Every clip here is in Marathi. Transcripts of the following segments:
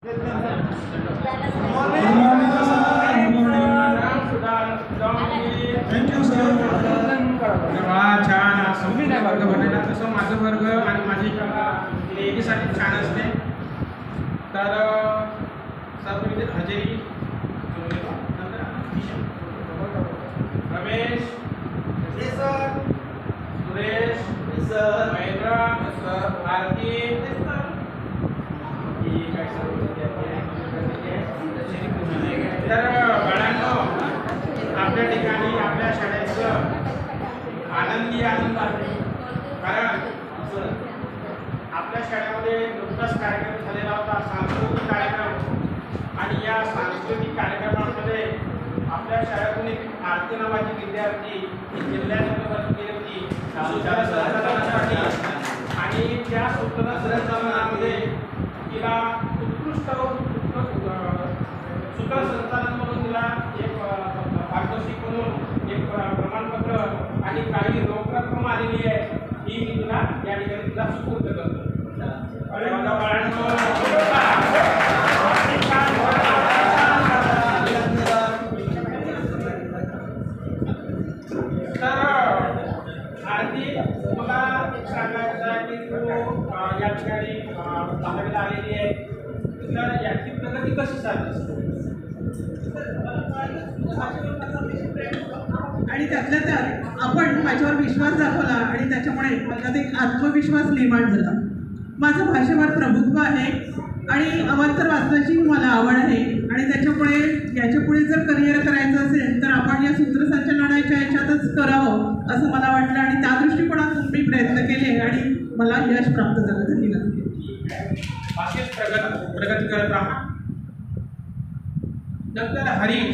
छान संपूर्ण वर्ग बनवला तसं माझं वर्ग आणि माझी शाळा एकीसाठी छान असते. तर सर्व हजेरी Ramesh sir, Suresh sir, Mahendra sir, Aarti तर बाळांनो, आपल्या ठिकाणी आपल्या शाळेचं आनंदी आनंद आहे. कारण आपल्या शाळेमध्ये नुकताच कार्यक्रम झालेला होता, सांस्कृतिक कार्यक्रम. आणि या सांस्कृतिक कार्यक्रमामध्ये आपल्या शाळेतून एक आरती नावाची विद्यार्थी जिल्ह्यात केली होती आणि त्या सूचना संचालनामध्ये तिला उत्कृष्ट सूत्रसंचालन म्हणून तिला एक पारितोषिक म्हणून एक प्रमाणपत्र आणि काही रोख रक्कम आलेली आहे. ही मी तुला या ठिकाणी तुला सुपूर्द करतो. तर आरती, मला एक सांगायचं आहे की तू या ठिकाणी बाहेरला आलेली आहे. तर याची प्रगती कशी चालली? आणि त्यातल्या त्यात आपण माझ्यावर विश्वास दाखवला आणि त्याच्यामुळे माझ्यात एक आत्मविश्वास निर्माण झाला. माझं भाषेवर प्रभुत्व आहे आणि अवांतर वाचनाची मला आवड आहे. आणि त्याच्यामुळे याच्यापुढे जर करिअर करायचं असेल तर आपण या सूत्रसंचालनाच्या याच्यातच करावं असं मला वाटलं आणि त्या दृष्टिकोनातून मी प्रयत्न केले आणि मला यश प्राप्त झालं. धन्यवाद. अशीच प्रगती करत राहा. नंतर हरीश,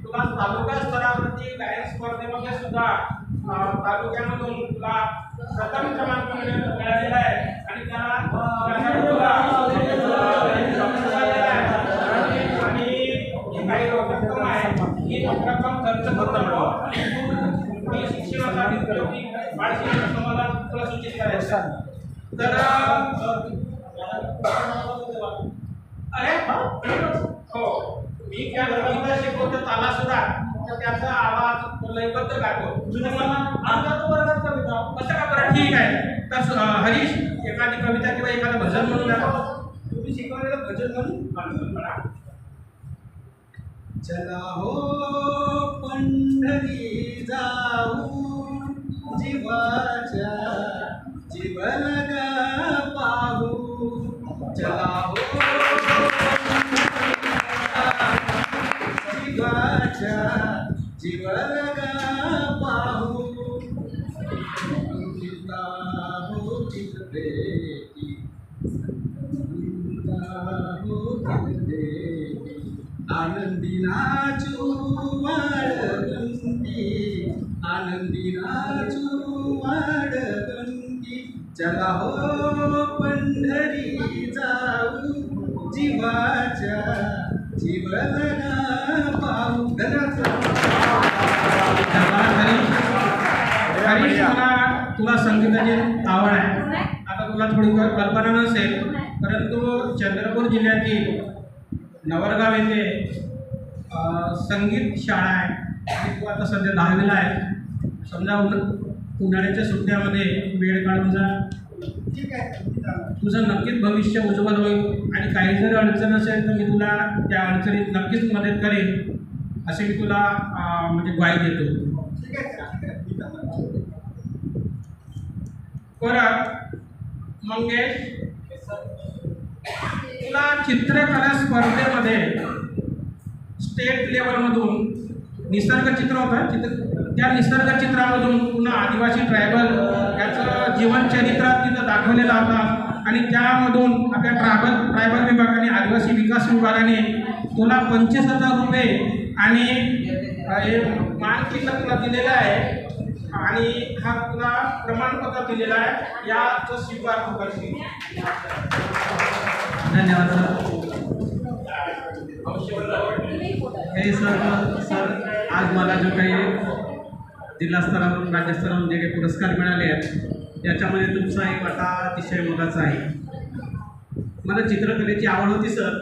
तुला तालुका स्तरावरती गायन स्पर्धेमध्ये सुद्धा तालुक्यामधून तुला प्रथम क्रमांक मिळालेला आहे आणि त्याला आणि काही रक्कम आहे ही रक्कम खर्च करून शिक्षणाचा बाळशिक्षण तुम्हाला तुला सूचित करायचं. तर अरे हो, मी त्या गीता शिकवतो ताला सुद्धा, तर त्याचा आवाज लयबद्ध गातो. तुम्ही मला आमच्या वर्गात कविता कसं का बरं? ठीक आहे. तर हरीश, एखादी कविता किंवा एखादं भजन म्हणून दाखव. तुम्ही शिकवलेलं भजन म्हणून म्हणा. चला हो पंढरी जाऊ, जीवाच्या जीवलगा पाहू. चला हो जीवाच्या जीवलगा पाहू. चिंता हो चित्रेती, आनंदी नाचू वाढगंती, आनंदी नाचू वाढगंती. चला हो पंढरी जाऊ, जीवाच्या जीवलगा पाहू. हरीश, तुला संगीताची आवड आहे. आता तुला थोडी कल्पना नसेल, परंतु चंद्रपूर जिल्ह्यातील नवरगाव येथे संगीत शाळा आहे आणि तू आता सध्या 10वीला आहे. समजा उन्हाळ्याच्या सुट्ट्यामध्ये वेळ काढून जा. ठीक आहे, तुझं नक्कीच भविष्य उज्ज्वल होईल आणि काही जर अडचण असेल तर मी तुला त्या अडचणीत नक्कीच मदत करेन असे मी तुला म्हणजे ग्वाही देतो. ठीक आहे. परत मंगेश, तुला चित्रकला स्पर्धेमध्ये स्टेट लेवलमधून निसर्ग चित्र होतं, त्या निसर्ग चित्रामधून पुन्हा आदिवासी ट्रायबल याचं जीवनचरित्रात तिथं दाखवलेलं होता आणि त्यामधून आपल्या ट्रायबल विभागाने आदिवासी विकास विभागाने तुला 25,000 रुपये आणि मानचिन्ह तुला दिलेलं आहे आणि हा तुला प्रमाणपत्र दिलेला आहे. याचा स्वीकार तू करशील. धन्यवाद सर. सर, आज मला जो काही जिल्हा स्तरावरून राज्यस्तरावरून जे काही पुरस्कार मिळाले आहेत त्याच्यामध्ये तुमचा एक वाटा अतिशय मोलाचा आहे. मला चित्रकलेची आवड होती सर,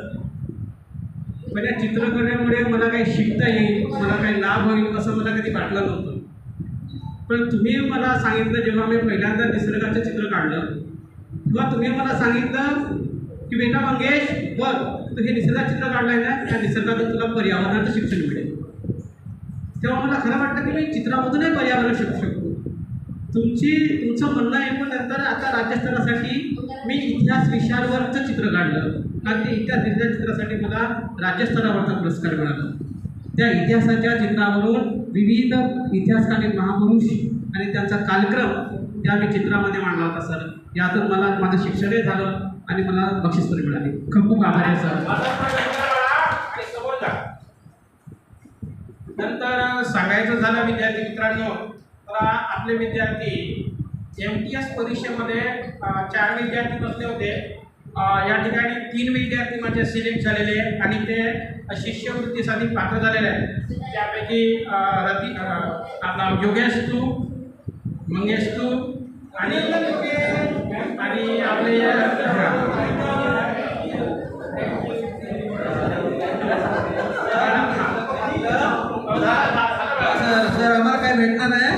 पण या चित्रकलेमुळे मला काही शिकता येईल, मला काही लाभ होईल असं मला कधी वाटलं नव्हतं. पण तुम्ही मला सांगितलं, जेव्हा मी पहिल्यांदा निसर्गाचं चित्र काढलं तेव्हा तुम्ही मला सांगितलं की बेटा मंगेश बघ, तू हे निसर्गाचं चित्र काढलं आहे ना, त्या निसर्गातून तुला पर्यावरणाचं शिक्षण मिळेल. तेव्हा मला खरं वाटतं की मी चित्रामधूनही पर्यावरण शिकू शकतो. तुमचं म्हणणं ऐकून नंतर आता राज्यस्तरासाठी मी इतिहास विषयावरचं चित्र काढलं आणि ते इतिहास चित्रासाठी मला राज्यस्तरावरचा पुरस्कार मिळाला. त्या इतिहासाच्या चित्रावरून विविध इतिहासकालीन महापुरुष आणि त्यांचा कालक्रम त्या मी चित्रामध्ये मांडला होता सर. यातून मला माझं शिक्षणही झालं आणि मला बक्षीसपत्र मिळाली. खूप खूप आभार आहे सर. नंतर सांगायचं झालं विद्यार्थी मित्रांनो, तर आपले विद्यार्थी MTS परीक्षेमध्ये 4 विद्यार्थी बसले होते. या ठिकाणी 3 विद्यार्थी माझे सिलेक्ट झालेले आणि ते शिष्यवृत्तीसाठी पात्र झालेले आहेत. त्यापैकी आपला योगेश तू, मंगेश तू आणि आपले सर आम्हाला काय भेटणार आहे?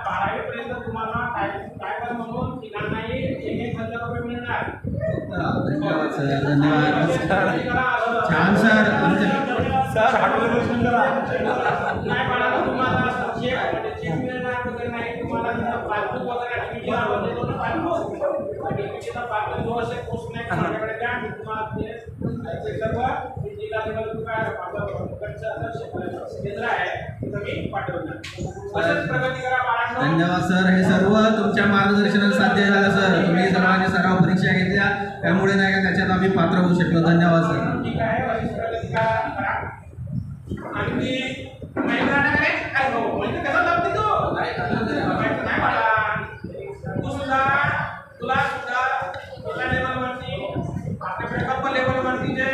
12वीपर्यंत तुम्हाला टायगर म्हणून तिघांनाही 1,000 रुपये मिळणार. धन्यवाद सर, धन्यवाद. छान सर. नाही बाळाला तुम्हाला चेक मिळणार वगैरे नाही. तुम्हाला पासबुक वगैरे ऍक्टिव्हिटी आवडते तो पासबुक ऍक्टिव्हिटीचा पासबुक जो असेल पोस्ट नाही माझ्याकडे द्या. मी तुम्हाला ते सर्व जिल्हा लेवल काय केंद्र आहे तिथं मी पाठवणार. असंच प्रगती करा बाळांनो. धन्यवाद सर. हे सर्व तुमच्या मार्गदर्शनाने साध्य झालं सर. तुम्ही सर्वांनी सराव परीक्षा घेतल्या त्यामुळे नाही का त्याच्यात आम्ही पात्र होऊ शकलो. धन्यवाद सर. ठीक आहे. अशीच प्रगती करा. आणखी माहिती राहणार काय भाऊ म्हणजे कसं लावते तू नाही बाळा. तुला सुद्धा जिल्हा लेवलवरती आपल्या कप लेवलवरती जे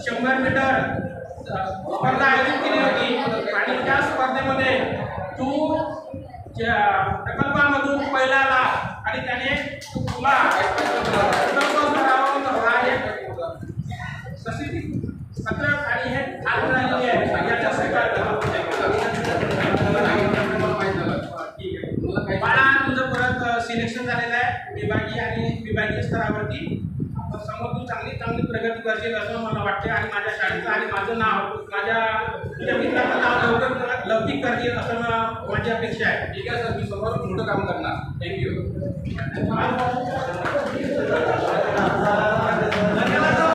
100 मीटर स्पर्धा आयोजित केली होती आणि त्या स्पर्धेमध्ये तू प्रकल्पामधून पहिला आला आणि त्याने तुला पत्रक आणि हे खात राहिली आहे याच्या बाळा तुझं परत सिलेक्शन झालेलं आहे विभागीय स्तरावरती. समोर तू चांगली प्रगती करशील असं मला वाटते आणि माझ्या शाळेचं आणि माझं नाव तुझ्या मित्राचं नाव लौकिक करतील असं माझी अपेक्षा आहे. ठीक आहे सर, मी समोर मोठं काम करणार. थँक्यू.